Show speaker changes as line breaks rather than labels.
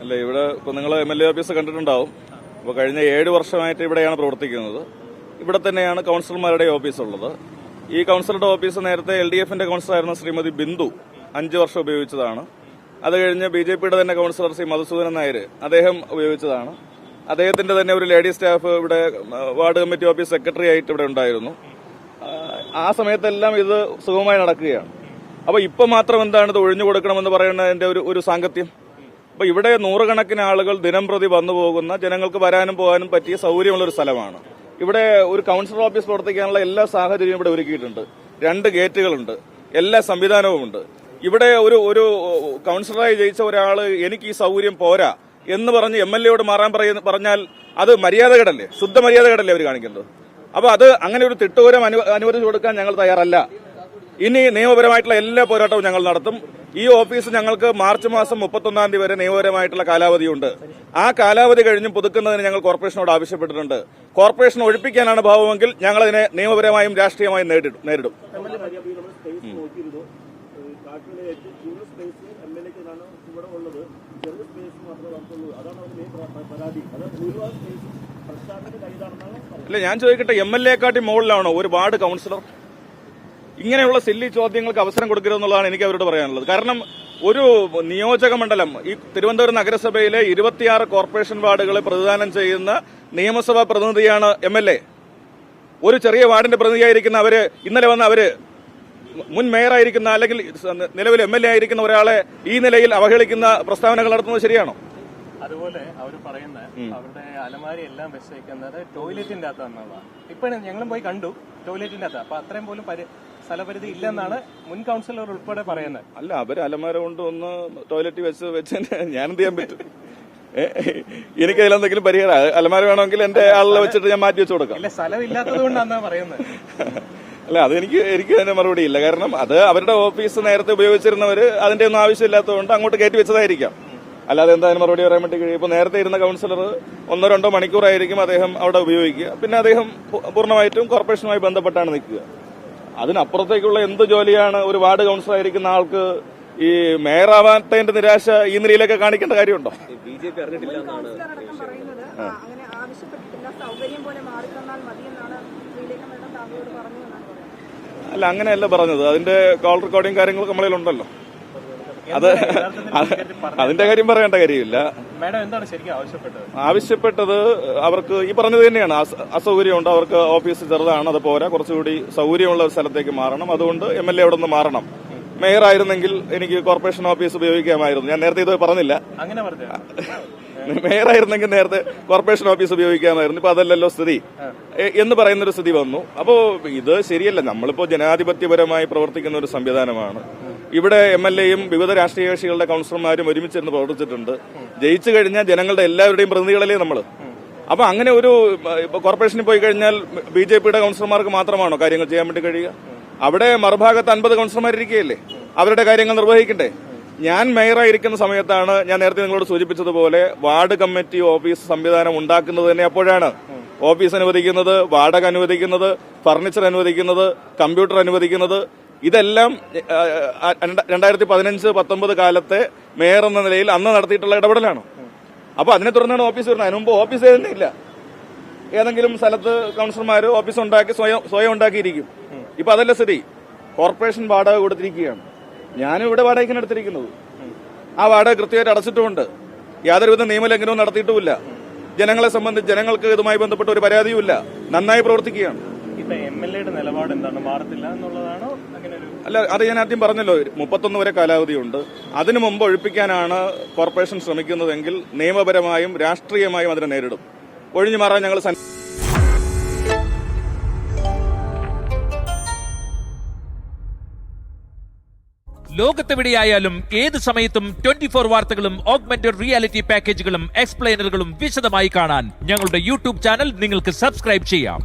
അല്ല, ഇവിടെ ഇപ്പോൾ നിങ്ങൾ MLA ഓഫീസ് കണ്ടിട്ടുണ്ടാവും. അപ്പോൾ കഴിഞ്ഞ 7 വർഷമായിട്ട് ഇവിടെയാണ് പ്രവർത്തിക്കുന്നത്. ഇവിടെ തന്നെയാണ് കൗൺസിലർമാരുടെ ഓഫീസുള്ളത്. ഈ കൗൺസിലറുടെ ഓഫീസ് നേരത്തെ LDFന്റെ കൗൺസിലറായിരുന്ന ശ്രീമതി ബിന്ദു 5 വർഷം ഉപയോഗിച്ചതാണ്. അത് കഴിഞ്ഞ് BJPയുടെ തന്നെ കൗൺസിലർ ശ്രീ മധുസൂദനൻ നായർ അദ്ദേഹം ഉപയോഗിച്ചതാണ്. അദ്ദേഹത്തിന്റെ തന്നെ ഒരു ലേഡി സ്റ്റാഫ് ഇവിടെ വാർഡ് കമ്മിറ്റി ഓഫീസ് സെക്രട്ടറി ആയിട്ട് ഇവിടെ ഉണ്ടായിരുന്നു. ആ സമയത്തെല്ലാം ഇത് സുഗമമായി നടക്കുകയാണ്. അപ്പോൾ ഇപ്പം മാത്രം എന്താണ് ഇത് ഒഴിഞ്ഞു കൊടുക്കണമെന്ന് പറയുന്നതിന്റെ ഒരു സാങ്കത്യം? അപ്പോൾ ഇവിടെ നൂറുകണക്കിന് ആളുകൾ ദിനംപ്രതി വന്നു പോകുന്ന, ജനങ്ങൾക്ക് വരാനും പോകാനും പറ്റിയ സൗകര്യമുള്ള ഒരു സ്ഥലമാണ്. ഇവിടെ ഒരു കൗൺസിലർ ഓഫീസ് പ്രവർത്തിക്കാനുള്ള എല്ലാ സാഹചര്യവും ഇവിടെ ഒരുക്കിയിട്ടുണ്ട്. 2 ഗേറ്റുകളുണ്ട്, എല്ലാ സംവിധാനവുമുണ്ട്. ഇവിടെ ഒരു കൗൺസിലറായി ജയിച്ച ഒരാൾ എനിക്ക് ഈ സൗകര്യം പോരാ എന്ന് പറഞ്ഞ് MLAയോട് മാറാൻ പറഞ്ഞാൽ അത് മര്യാദകേടല്ലേ, ശുദ്ധ മര്യാദകേടല്ലേ അവർ കാണിക്കുന്നത്? അപ്പോൾ അത് അങ്ങനെ ഒരു തിട്ടൂരം അനുവദിച്ചു കൊടുക്കാൻ ഞങ്ങൾ തയ്യാറല്ല. ഇനി നിയമപരമായിട്ടുള്ള എല്ലാ പോരാട്ടവും ഞങ്ങൾ നടത്തും. ഈ ഓഫീസ് ഞങ്ങൾക്ക് മാർച്ച് മാസം 31-ാം തീയതി വരെ നിയമപരമായിട്ടുള്ള കാലാവധിയുണ്ട്. ആ കാലാവധി കഴിഞ്ഞും പുതുക്കുന്നതിന് ഞങ്ങൾ കോർപ്പറേഷനോട് ആവശ്യപ്പെട്ടിട്ടുണ്ട്. കോർപ്പറേഷൻ ഒഴിപ്പിക്കാനാണ് ഭാവമെങ്കിൽ ഞങ്ങളതിനെ നിയമപരമായും രാഷ്ട്രീയമായും നേരിടും. അല്ല, ഞാൻ ചോദിക്കട്ടെ, MLAക്കാട്ടി മുകളിലാണോ ഒരു വാർഡ് കൗൺസിലർ? ഇങ്ങനെയുള്ള സില്ലി ചോദ്യങ്ങൾക്ക് അവസരം കൊടുക്കരുതെന്നുള്ളതാണ് എനിക്ക് അവരോട് പറയാനുള്ളത്. കാരണം ഒരു നിയോജക മണ്ഡലം, ഈ തിരുവനന്തപുരം നഗരസഭയിലെ 26 കോർപ്പറേഷൻ വാർഡുകളെ പ്രതിദാനം ചെയ്യുന്ന നിയമസഭാ പ്രതിനിധിയാണ് MLA. ഒരു ചെറിയ വാർഡിന്റെ പ്രതിനിധിയായിരിക്കുന്ന അവര് ഇന്നലെ വന്ന അവര് മുൻ മേയറായിരിക്കുന്ന അല്ലെങ്കിൽ നിലവിൽ MLA ആയിരിക്കുന്ന ഒരാളെ ഈ നിലയിൽ അവഹേളിക്കുന്ന പ്രസ്താവനകൾ നടത്തുന്നത് ശരിയാണോ?
അതുപോലെ അവർ പറയുന്നത് അവരുടെ അലമാരി എല്ലാം വെച്ചേക്കുന്നത് ടോയ്ലറ്റിന്റെ അകത്താണെന്നുള്ളതാണ്. ഇപ്പൊ ഞങ്ങളും പോയി കണ്ടു, ടോയ്ലറ്റിന്റെ അകത്ത്. അപ്പൊ അത്രയും പോലും സ്ഥലപരിധി ഇല്ലെന്നാണ് മുൻ കൗൺസിലർ ഉൾപ്പെടെ പറയുന്നത്.
അല്ല, അവര് അലമാര കൊണ്ട് ഒന്ന് ടോയ്ലറ്റ് വെച്ച് ഞാൻ എന്ത് ചെയ്യാൻ പറ്റും? എനിക്ക് അതിലെന്തെങ്കിലും പരിഹാരം? അലമാര വേണമെങ്കിൽ എന്റെ ആളിനെ വെച്ചിട്ട് ഞാൻ മാറ്റി വെച്ചു കൊടുക്കാം.
അല്ല, സ്ഥലമില്ലാത്തത് കൊണ്ടാണ് പറയുന്നത്.
അല്ല, എനിക്ക് അതിന്റെ മറുപടി ഇല്ല. കാരണം അത് അവരുടെ ഓഫീസ് നേരത്തെ ഉപയോഗിച്ചിരുന്നവര് അതിന്റെ ഒന്നും ആവശ്യമില്ലാത്തതുകൊണ്ട് അങ്ങോട്ട് കയറ്റി വെച്ചതായിരിക്കാം. അല്ലാതെ എന്തായാലും മറുപടി പറയാൻ വേണ്ടി കഴിയും. ഇപ്പോൾ നേരത്തെ ഇരുന്ന കൗൺസിലർ 1-2 മണിക്കൂറായിരിക്കും അദ്ദേഹം അവിടെ ഉപയോഗിക്കുക. പിന്നെ അദ്ദേഹം പൂർണ്ണമായിട്ടും കോർപ്പറേഷനുമായി ബന്ധപ്പെട്ടാണ് നിൽക്കുക. അതിനപ്പുറത്തേക്കുള്ള എന്ത് ജോലിയാണ് ഒരു വാർഡ് കൗൺസിലറായിരിക്കുന്ന ആൾക്ക് ഈ മേയറാവാത്തതിന്റെ നിരാശ ഈ നിലയിലൊക്കെ കാണിക്കേണ്ട കാര്യമുണ്ടോ?
BJP അറിഞ്ഞിട്ടില്ലെന്നാണ്
അല്ല, അങ്ങനെയല്ല പറഞ്ഞത്. അതിന്റെ കോൾ റെക്കോർഡിംഗ് കാര്യങ്ങളൊക്കെ നമ്മളിലുണ്ടല്ലോ. അത് അതിന്റെ കാര്യം പറയേണ്ട കാര്യമില്ല. ആവശ്യപ്പെട്ടത് അവർക്ക് ഈ പറഞ്ഞത് തന്നെയാണ്. അസൗകര്യമുണ്ട്, അവർക്ക് ഓഫീസ് ചെറുതാണ്, അത് പോരാ, കുറച്ചുകൂടി സൗകര്യമുള്ള ഒരു സ്ഥലത്തേക്ക് മാറണം. അതുകൊണ്ട് MLA അവിടെ നിന്ന് മാറണം. മേയർ ആയിരുന്നെങ്കിൽ എനിക്ക് കോർപ്പറേഷൻ ഓഫീസ് ഉപയോഗിക്കാമായിരുന്നു. ഞാൻ നേരത്തെ ഇത് പറഞ്ഞില്ല. മേയർ ആയിരുന്നെങ്കിൽ നേരത്തെ കോർപ്പറേഷൻ ഓഫീസ് ഉപയോഗിക്കാമായിരുന്നു. ഇപ്പൊ അതല്ലല്ലോ സ്ഥിതി എന്ന് പറയുന്നൊരു സ്ഥിതി വന്നു. അപ്പോൾ ഇത് ശരിയല്ല. നമ്മളിപ്പോ ജനാധിപത്യപരമായി പ്രവർത്തിക്കുന്ന ഒരു സംവിധാനമാണ്. ഇവിടെ MLAയും വിവിധ രാഷ്ട്രീയ കക്ഷികളുടെ കൗൺസിലർമാരും ഒരുമിച്ചിരുന്ന് പ്രവർത്തിച്ചിട്ടുണ്ട്. ജയിച്ചു കഴിഞ്ഞാൽ ജനങ്ങളുടെ എല്ലാവരുടെയും പ്രതിനിധികളല്ലേ നമ്മൾ. അപ്പൊ അങ്ങനെ ഒരു കോർപ്പറേഷനിൽ പോയി കഴിഞ്ഞാൽ BJPയുടെ കൗൺസിലർമാർക്ക് മാത്രമാണോ കാര്യങ്ങൾ ചെയ്യാൻ വേണ്ടി കഴിയുക? അവിടെ മറുഭാഗത്ത് 50 കൗൺസിലർമാരിരിക്കുകയല്ലേ, അവരുടെ കാര്യങ്ങൾ നിർവഹിക്കണ്ടേ? ഞാൻ മേയറായിരിക്കുന്ന സമയത്താണ് ഞാൻ നേരത്തെ നിങ്ങളോട് സൂചിപ്പിച്ചതുപോലെ വാർഡ് കമ്മിറ്റി ഓഫീസ് സംവിധാനം ഉണ്ടാക്കുന്നത് തന്നെ അപ്പോഴാണ്. ഓഫീസ് അനുവദിക്കുന്നത്, വാടക അനുവദിക്കുന്നത്, ഫർണിച്ചർ അനുവദിക്കുന്നത്, കമ്പ്യൂട്ടർ അനുവദിക്കുന്നത്, ഇതെല്ലാം 2015-19 കാലത്തെ മേയർ എന്ന നിലയിൽ അന്ന് നടത്തിയിട്ടുള്ള ഇടപെടലാണ്. അപ്പൊ അതിനെ തുടർന്നാണ് ഓഫീസ് വരുന്നത്. അതിനുമുമ്പ് ഓഫീസ് തന്നെ ഇല്ല. ഏതെങ്കിലും സ്ഥലത്ത് കൗൺസിലർമാർ ഓഫീസ് ഉണ്ടാക്കി സ്വയം ഉണ്ടാക്കിയിരിക്കും. ഇപ്പൊ അതല്ല സ്ഥിതി. കോർപ്പറേഷൻ വാടക കൊടുത്തിരിക്കുകയാണ്. ഞാനും ഇവിടെ വാടകയ്ക്കാണ് എടുത്തിരിക്കുന്നത്. ആ വാടക കൃത്യമായിട്ട് അടച്ചിട്ടുമുണ്ട്. യാതൊരുവിധ നിയമലംഘനവും നടത്തിയിട്ടുമില്ല. ജനങ്ങളെ സംബന്ധിച്ച് ജനങ്ങൾക്ക് ഇതുമായി ബന്ധപ്പെട്ട ഒരു പരാതിയുമില്ല. നന്നായി പ്രവർത്തിക്കുകയാണ്.
MLAയുടെ നിലപാട് എന്താണ്? മാറത്തില്ല എന്നുള്ളതാണോ?
അല്ല, അത് ഞാൻ ആദ്യം പറഞ്ഞല്ലോ, 31 വരെ കാലാവധിയുണ്ട്. അതിനു മുമ്പ് ഒഴിപ്പിക്കാനാണ് കോർപ്പറേഷൻ ശ്രമിക്കുന്നതെങ്കിൽ നിയമപരമായും രാഷ്ട്രീയമായും അതിനെ നേരിടും. ഒഴിഞ്ഞു മാറാൻ ഞങ്ങൾ
ലോകത്തെവിടെയായാലും ഏത് സമയത്തും 24 വാർത്തകളും ഓഗ്മെന്റഡ് റിയാലിറ്റി പാക്കേജുകളും എക്സ്പ്ലെയിനറുകളും വിശദമായി കാണാൻ ഞങ്ങളുടെ YouTube ചാനൽ നിങ്ങൾക്ക് സബ്സ്ക്രൈബ് ചെയ്യാം.